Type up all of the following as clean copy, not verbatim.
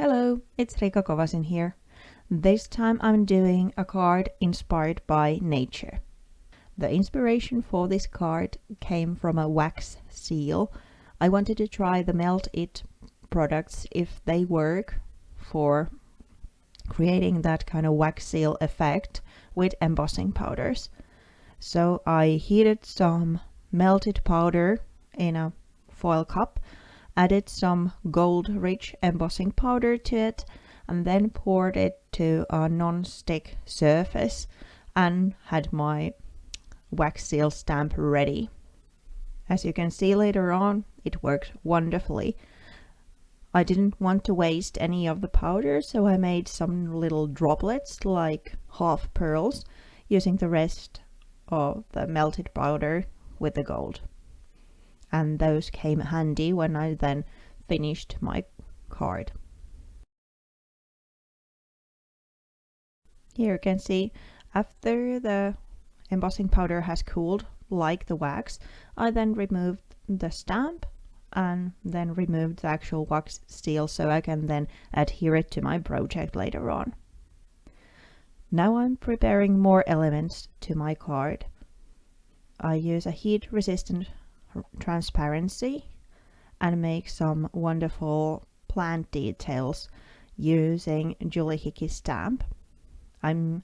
Hello, it's Rika Kovasin here. This time I'm doing a card inspired by nature. The inspiration for this card came from a wax seal. I wanted to try the Melt It products if they work for creating that kind of wax seal effect with embossing powders. So I heated some melted powder in a foil cup, added some gold rich embossing powder to it, and then poured it to a non-stick surface and had my wax seal stamp ready. As you can see later on, it worked wonderfully. I didn't want to waste any of the powder, so I made some little droplets like half pearls using the rest of the melted powder with the gold. And those came handy when I then finished my card. Here you can see after the embossing powder has cooled like the wax, I then removed the stamp and then removed the actual wax seal so I can then adhere it to my project later on. Now I'm preparing more elements to my card. I use a heat resistant transparency and make some wonderful plant details using Julie Hickey stamp. I'm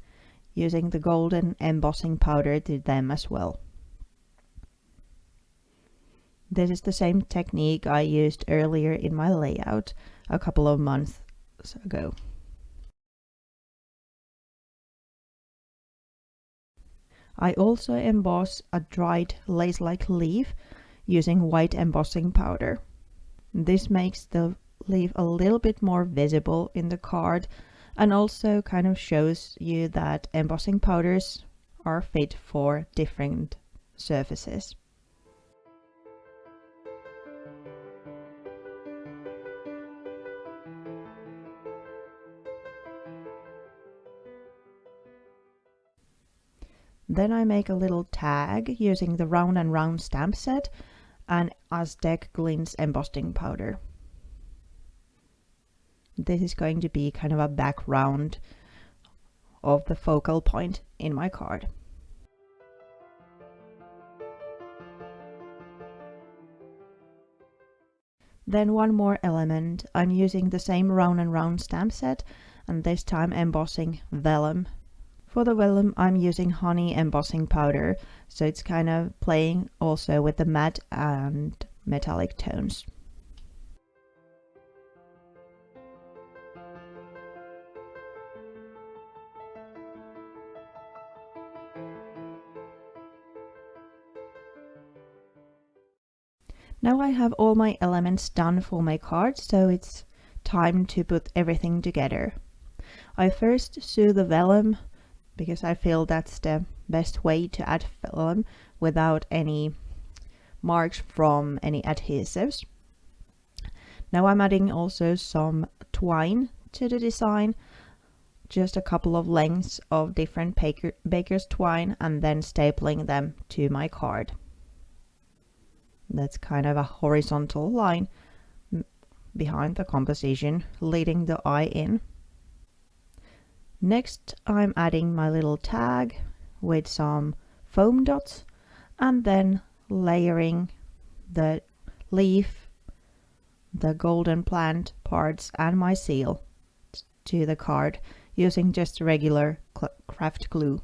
using the golden embossing powder to them as well. This is the same technique I used earlier in my layout a couple of months ago. I also emboss a dried lace-like leaf using white embossing powder. This makes the leaf a little bit more visible in the card and also kind of shows you that embossing powders are fit for different surfaces. Then I make a little tag using the round and round stamp set and Aztec Glintz embossing powder. This is going to be kind of a background of the focal point in my card. Then one more element. I'm using the same round and round stamp set and this time embossing vellum. For the vellum I'm using honey embossing powder, so it's kind of playing also with the matte and metallic tones. Now I have all my elements done for my card, so it's time to put everything together. I first sew the vellum because I feel that's the best way to add vellum without any marks from any adhesives. Now I'm adding also some twine to the design, just a couple of lengths of different baker's twine and then stapling them to my card. That's kind of a horizontal line behind the composition, leading the eye in. Next, I'm adding my little tag with some foam dots and then layering the leaf, the golden plant parts and my seal to the card using just regular craft glue.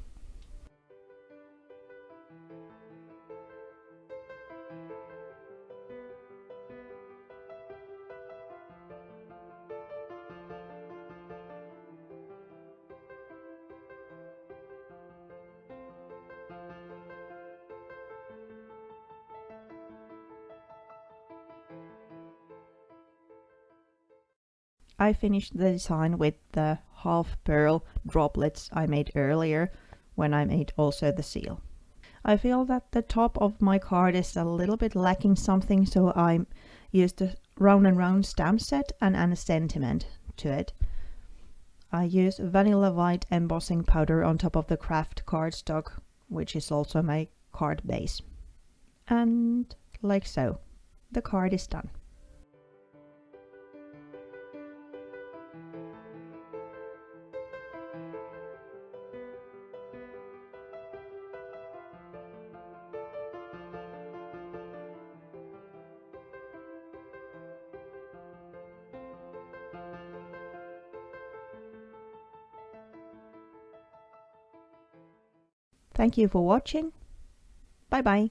I finished the design with the half pearl droplets I made earlier when I made also the seal. I feel that the top of my card is a little bit lacking something, so I used the round and round stamp set and a sentiment to it. I use vanilla white embossing powder on top of the craft cardstock, which is also my card base. And like so, the card is done. Thank you for watching. Bye bye.